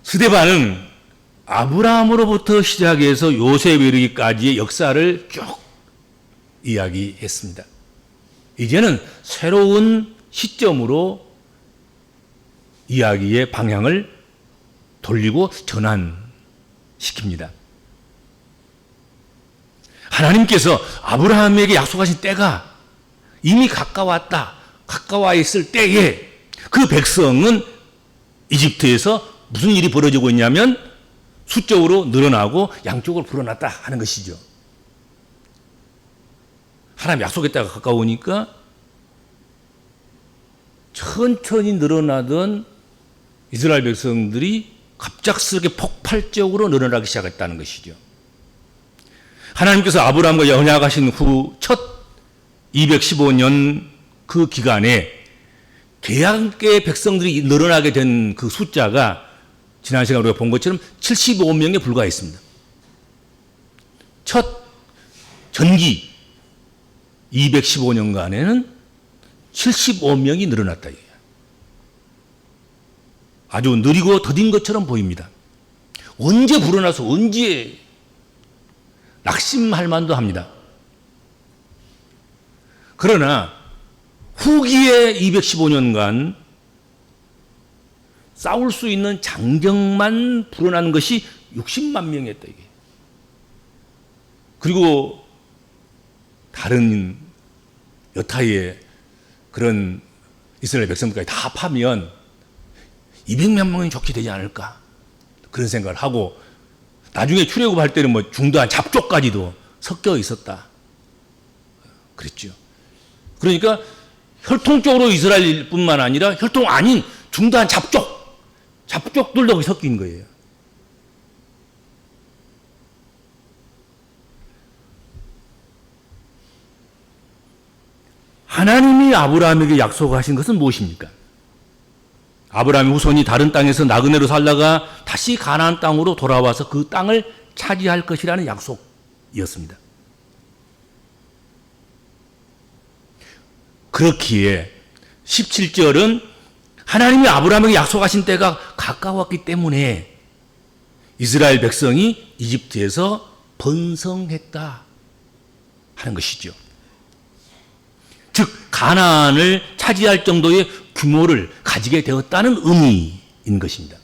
스데반은 아브라함으로부터 시작해서 요셉에 이르기까지의 역사를 쭉 이야기했습니다. 이제는 새로운 시점으로 이야기의 방향을 돌리고 전환시킵니다. 하나님께서 아브라함에게 약속하신 때가 이미 가까워 있을 때에 그 백성은 이집트에서 무슨 일이 벌어지고 있냐면 수적으로 늘어나고 양쪽으로 불어났다 하는 것이죠. 하나님 약속의 때가 가까우니까 천천히 늘어나던 이스라엘 백성들이 갑작스럽게 폭발적으로 늘어나기 시작했다는 것이죠. 하나님께서 아브라함과 언약하신 후 첫 215년 그 기간에 계약의 백성들이 늘어나게 된 그 숫자가 지난 시간에 우리가 본 것처럼 75명에 불과했습니다. 첫 전기 215년간에는 75명이 늘어났다. 아주 느리고 더딘 것처럼 보입니다. 언제 불어나서 언제 낙심할 만도 합니다. 그러나 후기의 215년간 싸울 수 있는 장정만 불어난 것이 60만 명이었다. 이게. 그리고 다른 여타의 그런 이스라엘 백성들까지 다 합하면 200만 명이 좋게 되지 않을까 그런 생각을 하고 나중에 출애굽할 때는 뭐 중도한 잡족까지도 섞여 있었다 그랬죠. 그러니까 혈통적으로 이스라엘뿐만 아니라 혈통 아닌 중도한 잡족들도 섞인 거예요. 하나님이 아브라함에게 약속하신 것은 무엇입니까? 아브라함의 후손이 다른 땅에서 나그네로 살다가 다시 가나안 땅으로 돌아와서 그 땅을 차지할 것이라는 약속이었습니다. 그렇기에 17절은 하나님이 아브라함에게 약속하신 때가 가까웠기 때문에 이스라엘 백성이 이집트에서 번성했다 하는 것이죠. 즉 가나안을 차지할 정도의 규모를 가지게 되었다는 의미인 것입니다.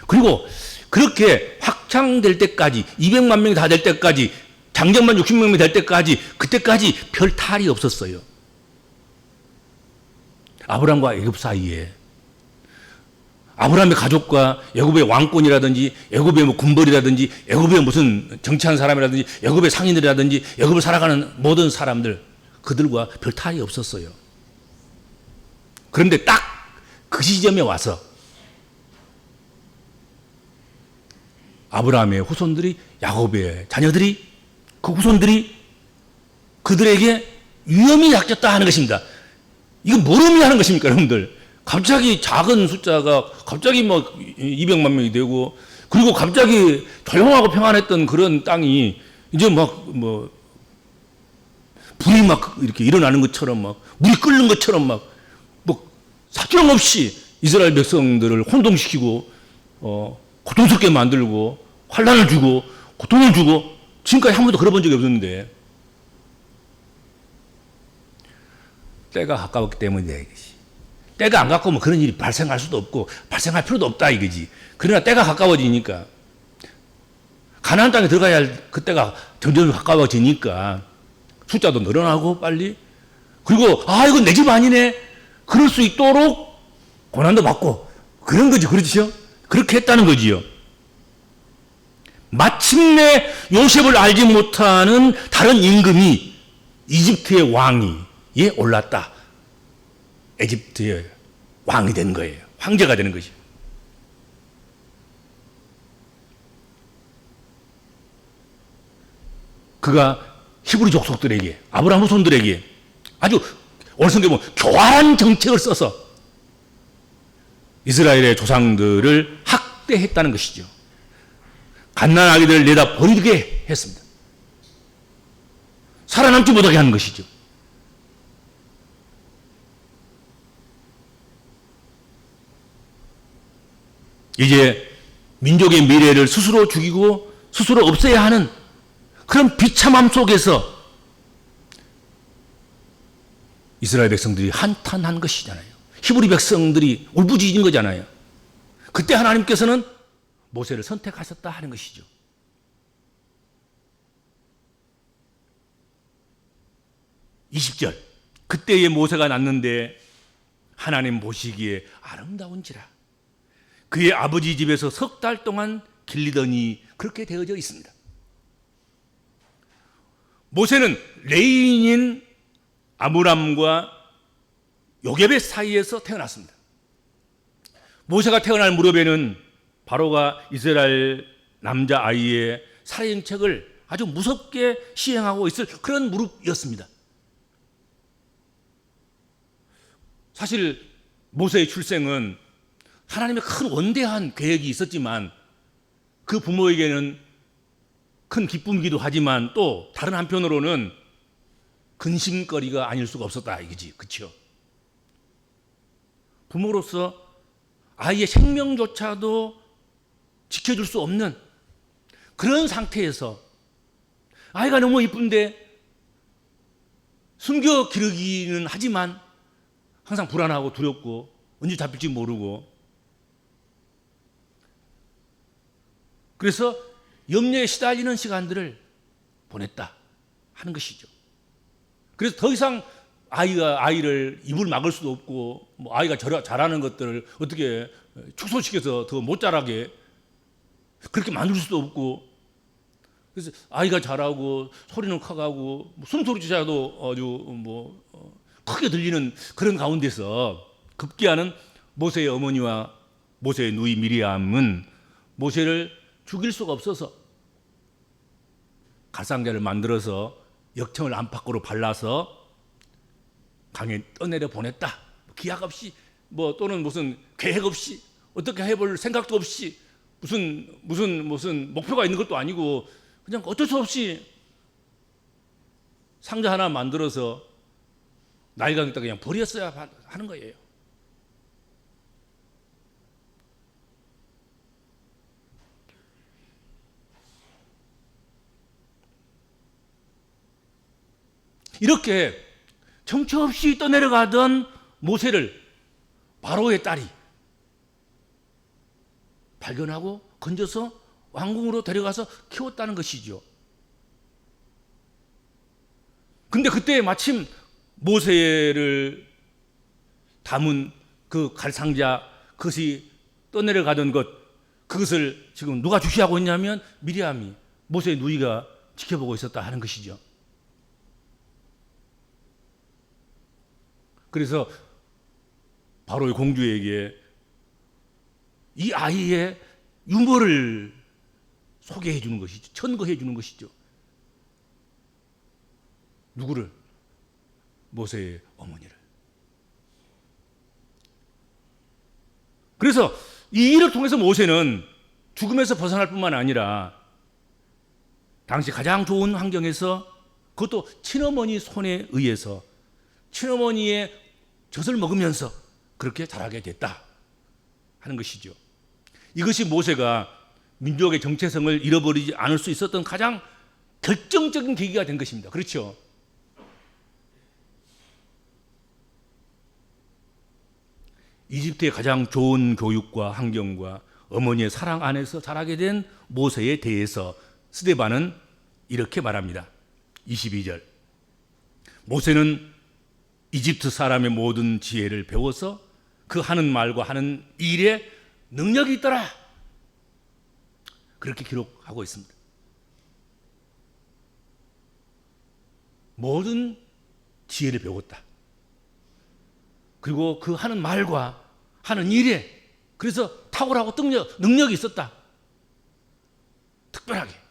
그리고 그렇게 확장될 때까지 200만 명이 다 될 때까지 장정만 60명이 될 때까지 그때까지 별 탈이 없었어요. 아브라함과 애굽 사이에 아브라함의 가족과 애굽의 왕권이라든지 애굽의 뭐 군벌이라든지 애굽의 무슨 정치하는 사람이라든지 애굽의 상인들이라든지 애굽을 살아가는 모든 사람들 그들과 별 탈이 없었어요. 그런데 딱 그 시점에 와서 아브라함의 후손들이 야곱의 자녀들이 그 후손들이 그들에게 위험이 닥쳤다 하는 것입니다. 이거 뭘 의미하는 것입니까, 여러분들? 갑자기 작은 숫자가 갑자기 뭐 200만 명이 되고 그리고 갑자기 조용하고 평안했던 그런 땅이 이제 막 뭐 불이 막 이렇게 일어나는 것처럼 막 물이 끓는 것처럼 막 뭐 사정없이 이스라엘 백성들을 혼동시키고 고통스럽게 만들고 환난을 주고 고통을 주고 지금까지 한 번도 그래 본 적이 없었는데 때가 가까웠기 때문이다 이것이. 때가 안 가까우면 그런 일이 발생할 수도 없고 발생할 필요도 없다 이거지. 그러나 때가 가까워지니까 가나안 땅에 들어가야 할 그때가 점점 가까워지니까 숫자도 늘어나고 빨리 그리고 이건 내 집 아니네 그럴 수 있도록 고난도 받고 그런 거지. 그렇죠? 그렇게 했다는 거지요. 마침내 요셉을 알지 못하는 다른 임금이 이집트의 왕위에 올랐다. 이집트의 왕이 된 거예요. 황제가 되는 것이에요. 그가 히브리 족속들에게 아브라함 후손들에게 아주 오늘 성경에 보면 교활한 정책을 써서 이스라엘의 조상들을 학대했다는 것이죠. 갓난아기들을 내다 버리게 했습니다. 살아남지 못하게 하는 것이죠. 이제 민족의 미래를 스스로 죽이고 스스로 없애야 하는 그런 비참함 속에서 이스라엘 백성들이 한탄한 것이잖아요. 히브리 백성들이 울부짖은 거잖아요. 그때 하나님께서는 모세를 선택하셨다 하는 것이죠. (20절) 그때의 모세가 났는데 하나님 보시기에 아름다운지라 그의 아버지 집에서 석 달 동안 길리더니 그렇게 되어져 있습니다. 모세는 레인인 아므람과 요게벳 사이에서 태어났습니다. 모세가 태어날 무렵에는 바로가 이스라엘 남자아이의 살해행책을 아주 무섭게 시행하고 있을 그런 무렵이었습니다. 사실 모세의 출생은 하나님의 큰 원대한 계획이 있었지만 그 부모에게는 큰 기쁨이기도 하지만 또 다른 한편으로는 근심거리가 아닐 수가 없었다 이거지, 그렇죠? 부모로서 아이의 생명조차도 지켜줄 수 없는 그런 상태에서 아이가 너무 이쁜데 숨겨 기르기는 하지만 항상 불안하고 두렵고 언제 잡힐지 모르고 그래서 염려에 시달리는 시간들을 보냈다 하는 것이죠. 그래서 더 이상 아이를 입을 막을 수도 없고 뭐 아이가 잘하는 것들을 어떻게 축소시켜서 더 못 자라게 그렇게 만들 수도 없고 그래서 아이가 자라고 소리는 커가고 숨소리조차도 아주 크게 들리는 그런 가운데서 급기야는 모세의 어머니와 모세의 누이 미리암은 모세를 죽일 수가 없어서 갈상자를 만들어서 역청을 안팎으로 발라서 강에 떠내려 보냈다. 기약 없이 또는 무슨 계획 없이 어떻게 해볼 생각도 없이 무슨 목표가 있는 것도 아니고 그냥 어쩔 수 없이 상자 하나 만들어서 나이가 있다 그냥 버렸어야 하는 거예요. 이렇게 정처 없이 떠내려가던 모세를 바로의 딸이 발견하고 건져서 왕궁으로 데려가서 키웠다는 것이죠. 근데 그때 마침 모세를 담은 그 갈상자 그것이 떠내려가던 그것을 지금 누가 주시하고 있냐면 미리암이 모세의 누이가 지켜보고 있었다 하는 것이죠. 그래서 바로의 공주에게 이 아이의 유머를 소개해 주는 것이죠. 천거해 주는 것이죠. 누구를? 모세의 어머니를. 그래서 이 일을 통해서 모세는 죽음에서 벗어날 뿐만 아니라 당시 가장 좋은 환경에서 그것도 친어머니 손에 의해서 친어머니의 젖을 먹으면서 그렇게 자라게 됐다 하는 것이죠. 이것이 모세가 민족의 정체성을 잃어버리지 않을 수 있었던 가장 결정적인 계기가 된 것입니다. 그렇죠? 이집트의 가장 좋은 교육과 환경과 어머니의 사랑 안에서 자라게 된 모세에 대해서 스데반은 이렇게 말합니다. 22절 모세는 이집트 사람의 모든 지혜를 배워서 그 하는 말과 하는 일에 능력이 있더라. 그렇게 기록하고 있습니다. 모든 지혜를 배웠다. 그리고 그 하는 말과 하는 일에 그래서 탁월하고 능력이 있었다. 특별하게.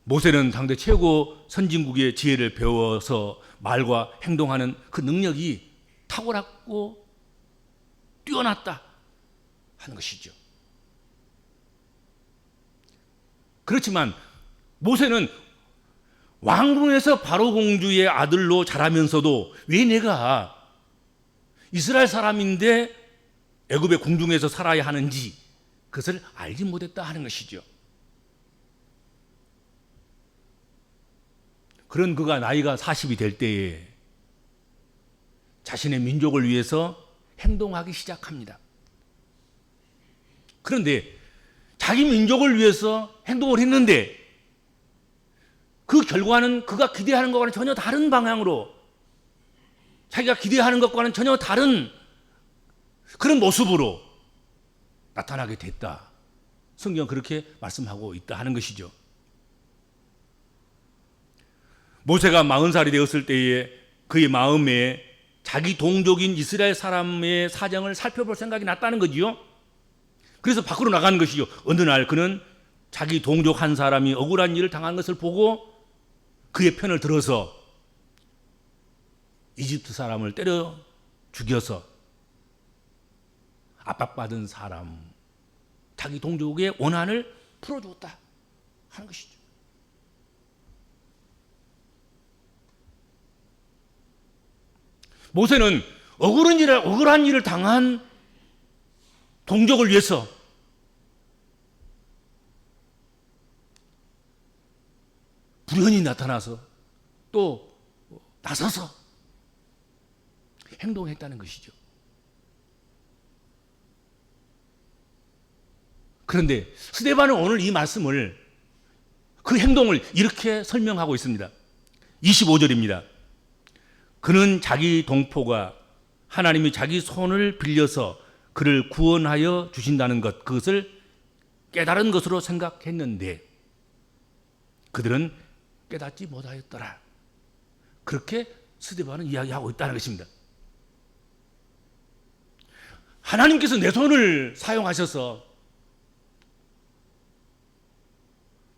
모세는 당대 최고 선진국의 지혜를 배워서 말과 행동하는 그 능력이 탁월하고 뛰어났다 하는 것이죠. 그렇지만 모세는 왕궁에서 바로 공주의 아들로 자라면서도 왜 내가 이스라엘 사람인데 애굽의 궁중에서 살아야 하는지 그것을 알지 못했다 하는 것이죠. 그런 그가 나이가 40이 될 때에 자신의 민족을 위해서 행동하기 시작합니다. 그런데 자기 민족을 위해서 행동을 했는데 그 결과는 그가 기대하는 것과는 전혀 다른 방향으로, 자기가 기대하는 것과는 전혀 다른 그런 모습으로 나타나게 됐다. 성경은 그렇게 말씀하고 있다 하는 것이죠. 모세가 40살이 되었을 때에 그의 마음에 자기 동족인 이스라엘 사람의 사정을 살펴볼 생각이 났다는 거지요. 그래서 밖으로 나가는 것이죠. 어느 날 그는 자기 동족 한 사람이 억울한 일을 당한 것을 보고 그의 편을 들어서 이집트 사람을 때려 죽여서 압박받은 사람, 자기 동족의 원한을 풀어주었다 하는 것이죠. 모세는 억울한 일을 당한 동족을 위해서 불현이 나타나서 또 나서서 행동했다는 것이죠. 그런데 스데반은 오늘 이 말씀을, 그 행동을 이렇게 설명하고 있습니다. 25절입니다. 그는 자기 동포가 하나님이 자기 손을 빌려서 그를 구원하여 주신다는 것, 그것을 깨달은 것으로 생각했는데 그들은 깨닫지 못하였더라. 그렇게 스데반은 이야기하고 있다는 것입니다. 하나님께서 내 손을 사용하셔서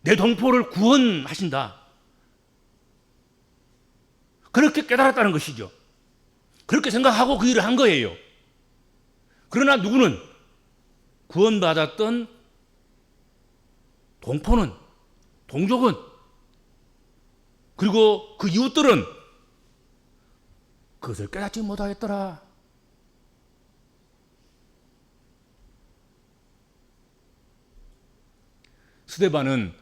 내 동포를 구원하신다. 그렇게 깨달았다는 것이죠. 그렇게 생각하고 그 일을 한 거예요. 그러나 누구는 구원받았던 동포는, 동족은, 그리고 그 이웃들은 그것을 깨닫지 못하였더라. 스데반은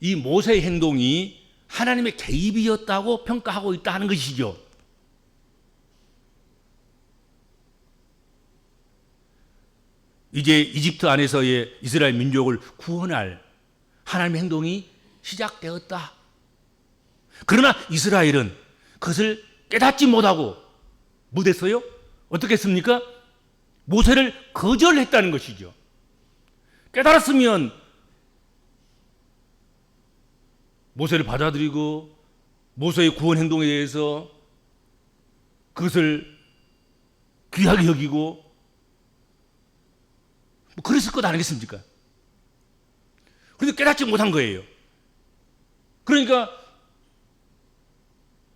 이 모세의 행동이 하나님의 개입이었다고 평가하고 있다 하는 것이죠. 이제 이집트 안에서의 이스라엘 민족을 구원할 하나님의 행동이 시작되었다. 그러나 이스라엘은 그것을 깨닫지 못하고 못했어요? 어떻게 했습니까? 모세를 거절했다는 것이죠. 깨달았으면 모세를 받아들이고 모세의 구원 행동에 대해서 그것을 귀하게 여기고 그랬을 것 아니겠습니까? 그런데 깨닫지 못한 거예요. 그러니까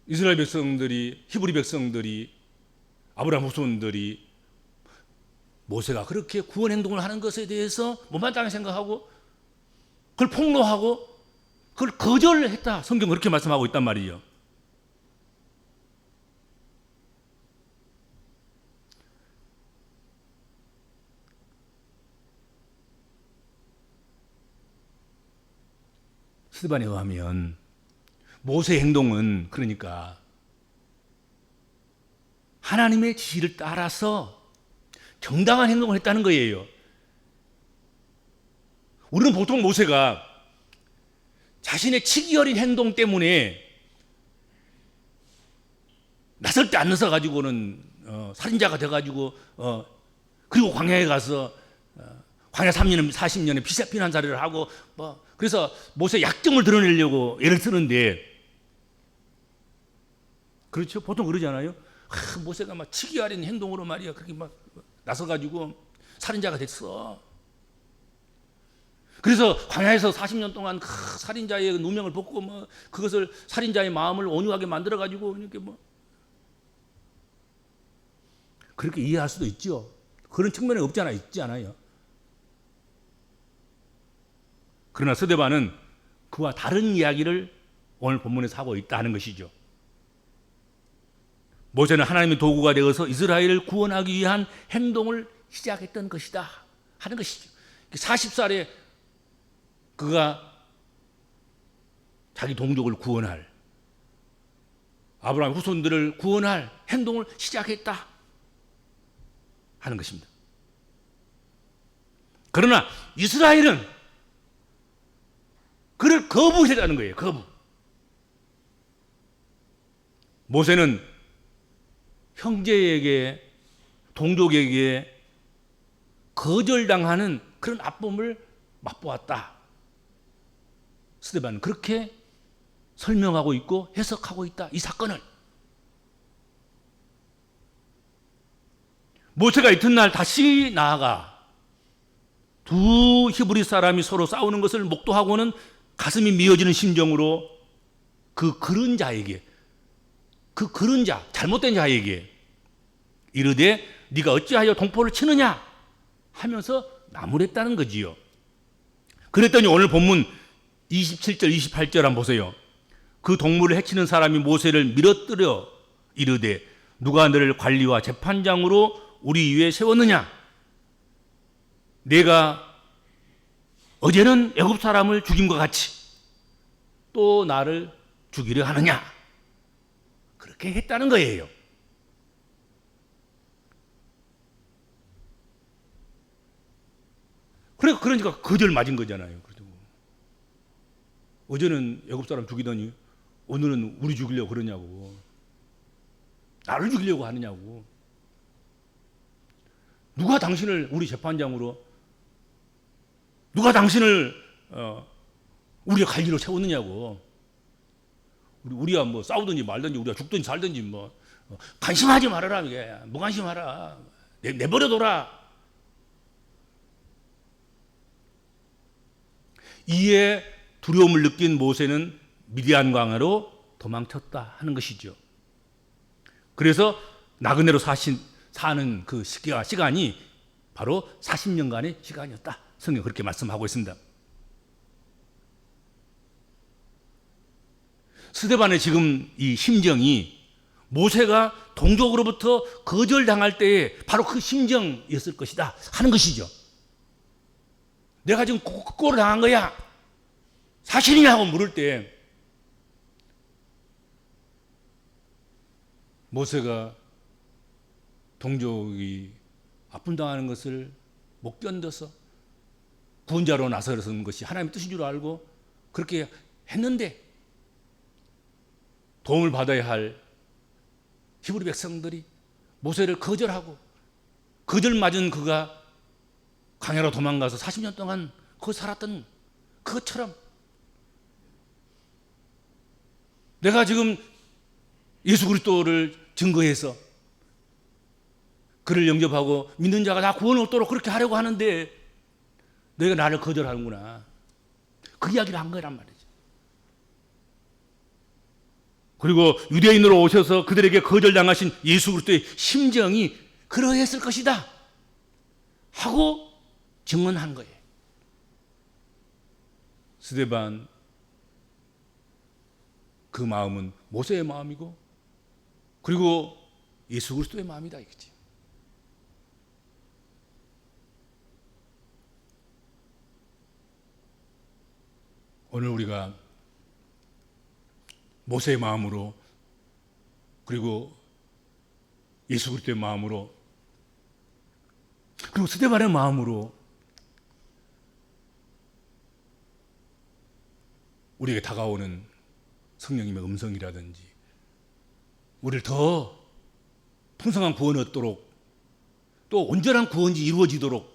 이스라엘 백성들이, 히브리 백성들이, 아브라함 후손들이 모세가 그렇게 구원 행동을 하는 것에 대해서 못마땅하게 생각하고 그걸 폭로하고 그걸 거절했다. 성경은 그렇게 말씀하고 있단 말이에요. 스데반에 의하면 모세의 행동은 그러니까 하나님의 지시를 따라서 정당한 행동을 했다는 거예요. 우리는 보통 모세가 자신의 치기 어린 행동 때문에 나설 때 안 나서 가지고는 살인자가 돼 가지고 그리고 광야에 가서 광야 3년 40년의 피난사례를 하고 그래서 모세 약점을 드러내려고 애를 쓰는데, 그렇죠? 보통 그러지 않아요? 모세가 막 치기 어린 행동으로 말이야 그렇게 막 나서 가지고 살인자가 됐어. 그래서 광야에서 40년 동안 살인자의 누명을 벗고 그것을 살인자의 마음을 온유하게 만들어 가지고 이렇게 그렇게 이해할 수도 있죠. 그런 측면이 있지 않아요. 그러나 스데반은 그와 다른 이야기를 오늘 본문에서 하고 있다 하는 것이죠. 모세는 하나님의 도구가 되어서 이스라엘을 구원하기 위한 행동을 시작했던 것이다 하는 것이죠. 40살에 그가 자기 동족을 구원할, 아브라함 후손들을 구원할 행동을 시작했다 하는 것입니다. 그러나 이스라엘은 그를 거부했다는 거예요. 거부. 모세는 형제에게, 동족에게 거절당하는 그런 아픔을 맛보았다. 스데반은 그렇게 설명하고 있고 해석하고 있다. 이 사건을. 모세가 이튿날 다시 나아가 두 히브리 사람이 서로 싸우는 것을 목도하고는 가슴이 미어지는 심정으로 그 그런 자에게, 그 그런 자, 잘못된 자에게 이르되 네가 어찌하여 동포를 치느냐 하면서 나무랬다는 거지요. 그랬더니 오늘 본문 27절 28절 한번 보세요. 그 동물을 해치는 사람이 모세를 밀어뜨려 이르되 누가 너를 관리와 재판장으로 우리 위에 세웠느냐? 내가 어제는 애굽 사람을 죽임과 같이 또 나를 죽이려 하느냐? 그렇게 했다는 거예요. 그러니까 거절 맞은 거잖아요. 어제는 애굽 사람 죽이더니 오늘은 우리 죽이려고 그러냐고. 나를 죽이려고 하느냐고. 누가 당신을 우리 재판장으로, 누가 당신을 우리가 관리로 세웠느냐고. 우리가 뭐 싸우든지 말든지 우리가 죽든지 살든지 뭐 관심하지 말아라. 이게 무관심하라. 내버려둬라. 이에 두려움을 느낀 모세는 미디안 광야로 도망쳤다 하는 것이죠. 그래서 나그네로 사는 그 시간이 바로 40년간의 시간이었다. 성경 그렇게 말씀하고 있습니다. 스데반의 지금 이 심정이 모세가 동족으로부터 거절당할 때에 바로 그 심정이었을 것이다 하는 것이죠. 내가 지금 꼴을 당한 거야. 사실이냐고 물을 때 모세가 동족이 아픔당하는 것을 못 견뎌서 구원자로 나서는 것이 하나님의 뜻인 줄 알고 그렇게 했는데 도움을 받아야 할 히브리 백성들이 모세를 거절하고 거절맞은 그가 광야로 도망가서 40년 동안 거기 살았던 그것처럼 내가 지금 예수 그리스도를 증거해서 그를 영접하고 믿는 자가 다 구원을 얻도록 그렇게 하려고 하는데 너희가 나를 거절하는구나. 그 이야기를 한 거란 말이죠. 그리고 유대인으로 오셔서 그들에게 거절당하신 예수 그리스도의 심정이 그러했을 것이다 하고 증언한 거예요. 스데반 그 마음은 모세의 마음이고 그리고 예수 그리스도의 마음이다 이거지. 오늘 우리가 모세의 마음으로 그리고 예수 그리스도의 마음으로 그리고 스데반의 마음으로 우리에게 다가오는 성령님의 음성이라든지 우리를 더 풍성한 구원을 얻도록 또 온전한 구원이 이루어지도록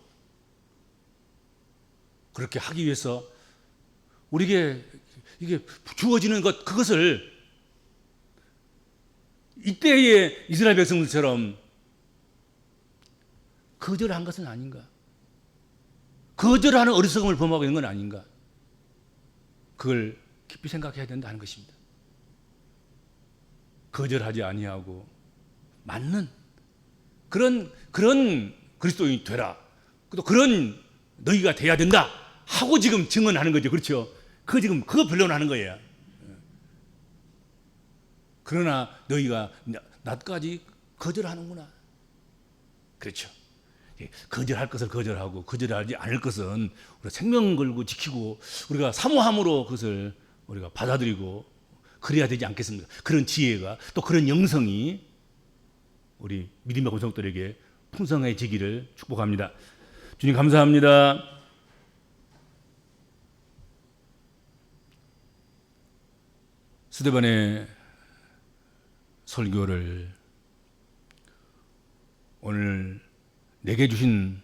그렇게 하기 위해서 우리에게 이게 주어지는 그것을 이때의 이스라엘 백성들처럼 거절한 것은 아닌가? 거절하는 어리석음을 범하고 있는 건 아닌가? 그걸 깊이 생각해야 된다는 것입니다. 거절하지 아니하고 맞는 그런 그리스도인이 되라. 또 그런 너희가 돼야 된다 하고 지금 증언하는 거죠. 그렇죠? 그거 변론하는 거예요. 그러나 너희가 나까지 거절하는구나. 그렇죠. 거절할 것을 거절하고 거절하지 않을 것은 우리가 생명 걸고 지키고 우리가 사모함으로 그것을 우리가 받아들이고 그래야 되지 않겠습니까? 그런 지혜가 또 그런 영성이 우리 믿음의 권속들에게 풍성해지기를 축복합니다. 주님 감사합니다. 스데반의 설교를 오늘 내게 주신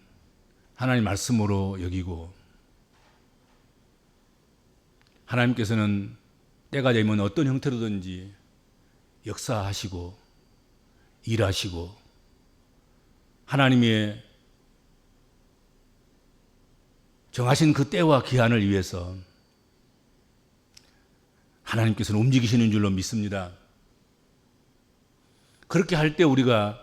하나님 말씀으로 여기고 하나님께서는 때가 되면 어떤 형태로든지 역사하시고 일하시고 하나님의 정하신 그 때와 기한을 위해서 하나님께서는 움직이시는 줄로 믿습니다. 그렇게 할 때 우리가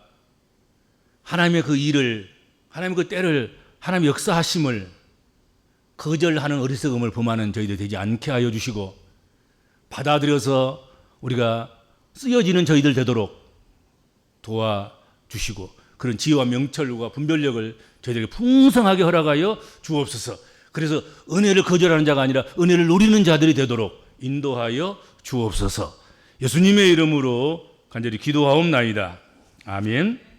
하나님의 그 일을, 하나님의 그 때를, 하나님의 역사하심을 거절하는 어리석음을 범하는 저희들 되지 않게 하여 주시고 받아들여서 우리가 쓰여지는 저희들 되도록 도와주시고 그런 지혜와 명철과 분별력을 저희들에게 풍성하게 허락하여 주옵소서. 그래서 은혜를 거절하는 자가 아니라 은혜를 누리는 자들이 되도록 인도하여 주옵소서. 예수님의 이름으로 간절히 기도하옵나이다. 아멘.